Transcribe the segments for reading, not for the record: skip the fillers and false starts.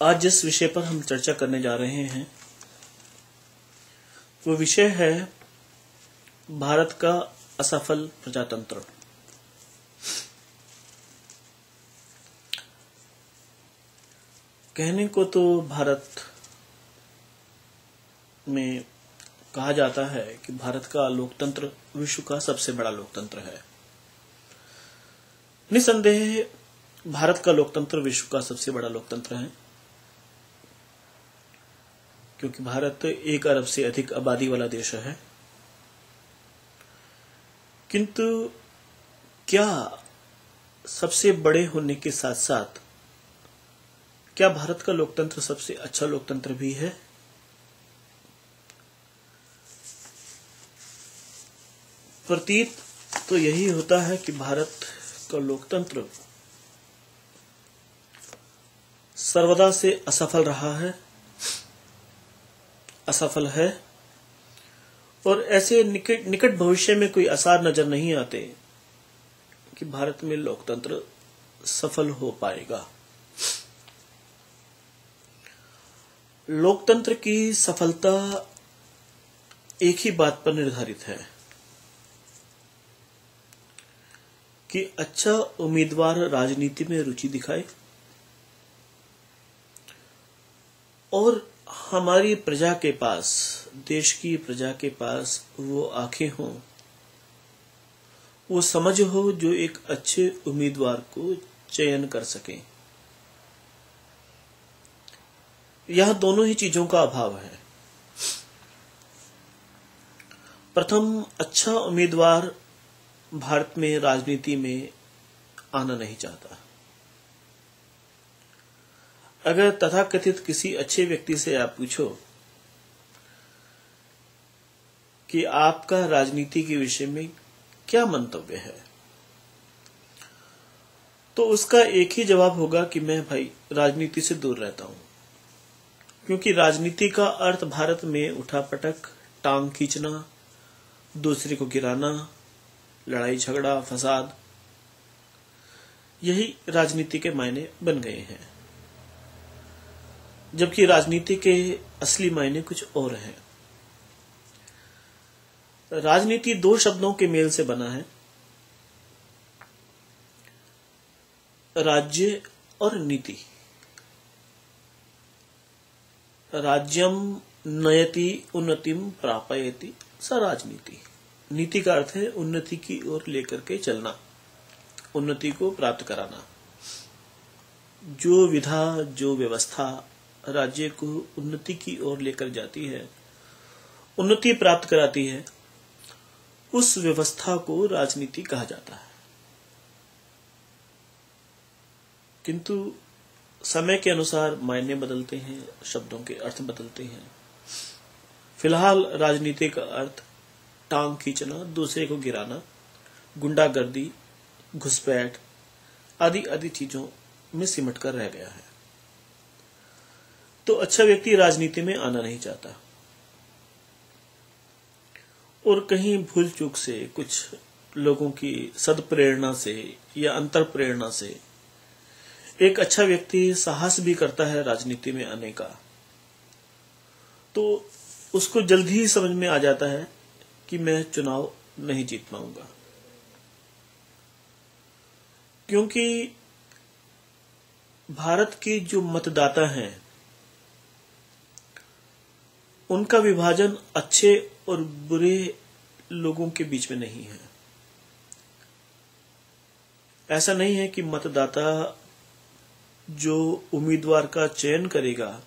आज जिस विषय पर हम चर्चा करने जा रहे हैं वो विषय है भारत का असफल प्रजातंत्र। कहने को तो भारत में कहा जाता है कि भारत का लोकतंत्र विश्व का सबसे बड़ा लोकतंत्र है। निसंदेह भारत का लोकतंत्र विश्व का सबसे बड़ा लोकतंत्र है, क्योंकि भारत 1 अरब से अधिक आबादी वाला देश है। किंतु क्या सबसे बड़े होने के साथ साथ क्या भारत का लोकतंत्र सबसे अच्छा लोकतंत्र भी है? प्रतीत तो यही होता है कि भारत का लोकतंत्र सर्वदा से असफल रहा है, असफल है, और ऐसे निकट भविष्य में कोई आसार नजर नहीं आते कि भारत में लोकतंत्र सफल हो पाएगा। लोकतंत्र की सफलता एक ही बात पर निर्धारित है कि अच्छा उम्मीदवार राजनीति में रुचि दिखाए और हमारी प्रजा के पास, देश की प्रजा के पास वो आंखें हों, वो समझ हो जो एक अच्छे उम्मीदवार को चयन कर सके। यह दोनों ही चीजों का अभाव है। प्रथम, अच्छा उम्मीदवार भारत में राजनीति में आना नहीं चाहता। अगर तथाकथित किसी अच्छे व्यक्ति से आप पूछो कि आपका राजनीति के विषय में क्या मंतव्य है, तो उसका एक ही जवाब होगा कि मैं भाई राजनीति से दूर रहता हूं, क्योंकि राजनीति का अर्थ भारत में उठापटक, टांग खींचना, दूसरे को गिराना, लड़ाई झगड़ा, फसाद, यही राजनीति के मायने बन गए हैं। जबकि राजनीति के असली मायने कुछ और हैं। राजनीति 2 शब्दों के मेल से बना है, राज्य और नीति। राज्यम नयति उन्नतिम प्रापयति स राजनीति। नीति का अर्थ है उन्नति की ओर लेकर के चलना, उन्नति को प्राप्त कराना। जो विधा, जो व्यवस्था राज्य को उन्नति की ओर लेकर जाती है, उन्नति प्राप्त कराती है, उस व्यवस्था को राजनीति कहा जाता है। किंतु समय के अनुसार मायने बदलते हैं, शब्दों के अर्थ बदलते हैं। फिलहाल राजनीति का अर्थ टांग खींचना, दूसरे को गिराना, गुंडागर्दी, घुसपैठ आदि आदि चीजों में सिमट कर रह गया है। तो अच्छा व्यक्ति राजनीति में आना नहीं चाहता, और कहीं भूल चूक से, कुछ लोगों की सदप्रेरणा से या अंतर प्रेरणा से एक अच्छा व्यक्ति साहस भी करता है राजनीति में आने का, तो उसको जल्द ही समझ में आ जाता है कि मैं चुनाव नहीं जीत पाऊंगा, क्योंकि भारत के जो मतदाता हैं उनका विभाजन अच्छे और बुरे लोगों के बीच में नहीं है। ऐसा नहीं है कि मतदाता जो उम्मीदवार का चयन करेगा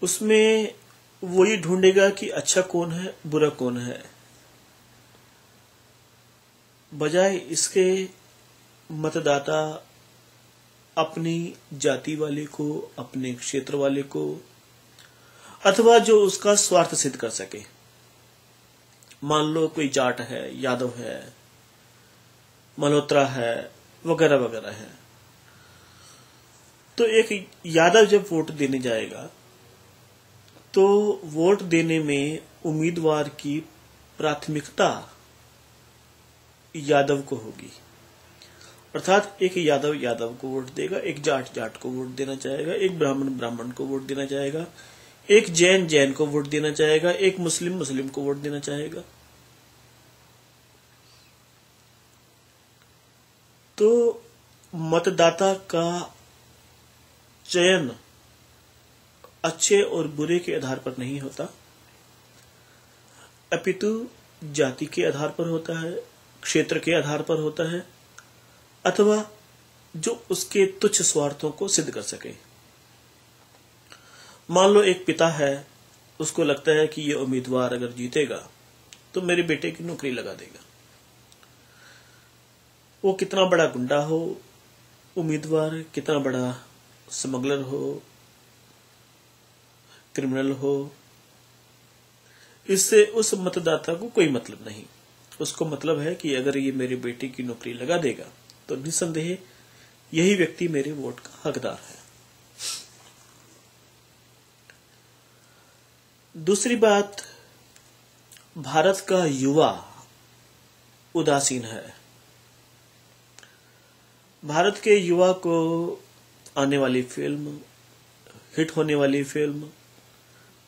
उसमें वो ये ढूंढेगा कि अच्छा कौन है, बुरा कौन है। बजाय इसके मतदाता अपनी जाति वाले को, अपने क्षेत्र वाले को, अथवा जो उसका स्वार्थ सिद्ध कर सके, मान लो कोई जाट है, यादव है, मल्होत्रा है, वगैरह वगैरह है, तो एक यादव जब वोट देने जाएगा तो वोट देने में उम्मीदवार की प्राथमिकता यादव को होगी, अर्थात एक यादव यादव को वोट देगा, एक जाट जाट को वोट देना चाहेगा, एक ब्राह्मण ब्राह्मण को वोट देना चाहेगा, एक जैन जैन को वोट देना चाहेगा, एक मुस्लिम मुस्लिम को वोट देना चाहेगा। तो मतदाता का चयन अच्छे और बुरे के आधार पर नहीं होता, अपितु जाति के आधार पर होता है, क्षेत्र के आधार पर होता है, अथवा जो उसके तुच्छ स्वार्थों को सिद्ध कर सके। मान लो एक पिता है, उसको लगता है कि ये उम्मीदवार अगर जीतेगा तो मेरे बेटे की नौकरी लगा देगा। वो कितना बड़ा गुंडा हो, उम्मीदवार कितना बड़ा स्मगलर हो, क्रिमिनल हो, इससे उस मतदाता को कोई मतलब नहीं। उसको मतलब है कि अगर ये मेरे बेटे की नौकरी लगा देगा तो निसंदेह यही व्यक्ति मेरे वोट का हकदार है। दूसरी बात, भारत का युवा उदासीन है। भारत के युवा को आने वाली फिल्म, हिट होने वाली फिल्म,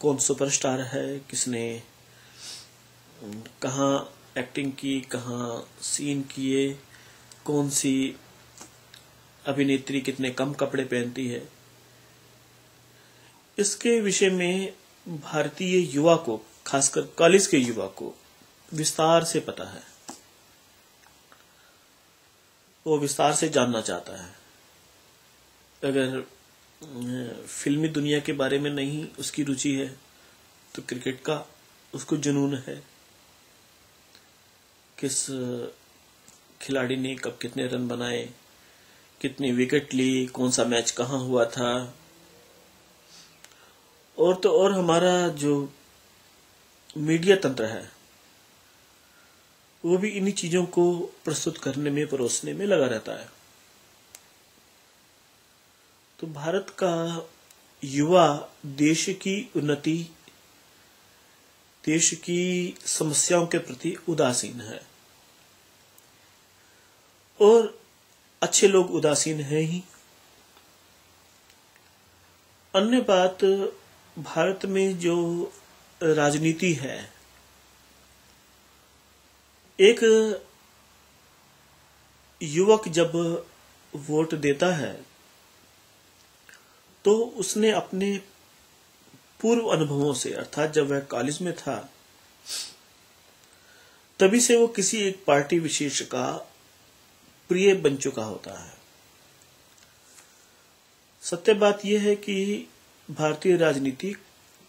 कौन सुपरस्टार है, किसने कहाँ एक्टिंग की, कहाँ सीन किए, कौन सी अभिनेत्री कितने कम कपड़े पहनती है, इसके विषय में भारतीय युवा को, खासकर कॉलेज के युवा को विस्तार से पता है। वो विस्तार से जानना चाहता है। अगर फिल्मी दुनिया के बारे में नहीं उसकी रुचि है तो क्रिकेट का उसको जुनून है। किस खिलाड़ी ने कब कितने रन बनाए, कितनी विकेट ली, कौन सा मैच कहाँ हुआ था। और तो और हमारा जो मीडिया तंत्र है वो भी इन्हीं चीजों को प्रस्तुत करने में, परोसने में लगा रहता है। तो भारत का युवा देश की उन्नति, देश की समस्याओं के प्रति उदासीन है, और अच्छे लोग उदासीन हैं ही। अन्य बात, भारत में जो राजनीति है, एक युवक जब वोट देता है तो उसने अपने पूर्व अनुभवों से, अर्थात जब वह कॉलेज में था तभी से वो किसी एक पार्टी विशेष का प्रिय बन चुका होता है। सत्य बात यह है कि भारतीय राजनीति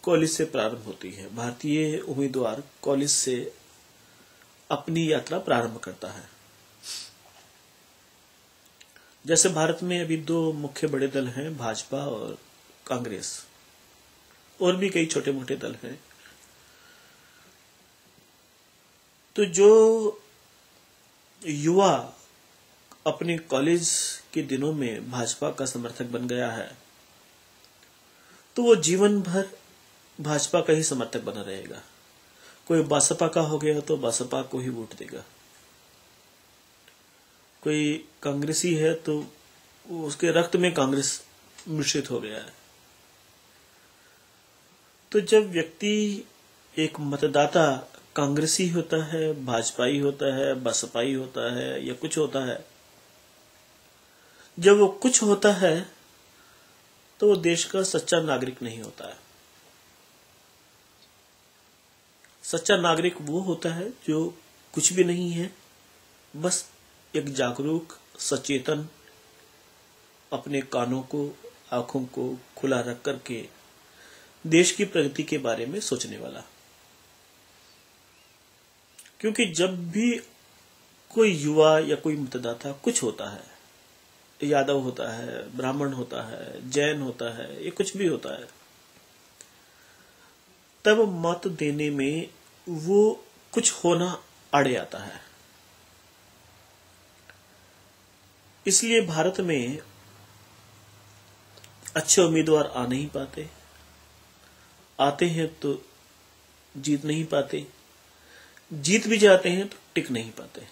कॉलेज से प्रारंभ होती है। भारतीय उम्मीदवार कॉलेज से अपनी यात्रा प्रारंभ करता है। जैसे भारत में अभी दो मुख्य बड़े दल हैं, भाजपा और कांग्रेस, और भी कई छोटे मोटे दल हैं। तो जो युवा अपने कॉलेज के दिनों में भाजपा का समर्थक बन गया है तो वो जीवन भर भाजपा का ही समर्थक बना रहेगा। कोई बसपा का हो गया तो बसपा को ही वोट देगा, कोई कांग्रेसी है तो उसके रक्त में कांग्रेस मिश्रित हो गया है। तो जब व्यक्ति, एक मतदाता कांग्रेसी होता है, भाजपाई होता है, बसपाई होता है या कुछ होता है, जब वो कुछ होता है तो वो देश का सच्चा नागरिक नहीं होता है। सच्चा नागरिक वो होता है जो कुछ भी नहीं है, बस एक जागरूक, सचेतन, अपने कानों को, आंखों को खुला रख करके देश की प्रगति के बारे में सोचने वाला। क्योंकि जब भी कोई युवा या कोई मतदाता कुछ होता है, यादव होता है, ब्राह्मण होता है, जैन होता है, ये कुछ भी होता है, तब मत देने में वो कुछ होना अड़े आता है। इसलिए भारत में अच्छे उम्मीदवार आ नहीं पाते, आते हैं तो जीत नहीं पाते, जीत भी जाते हैं तो टिक नहीं पाते।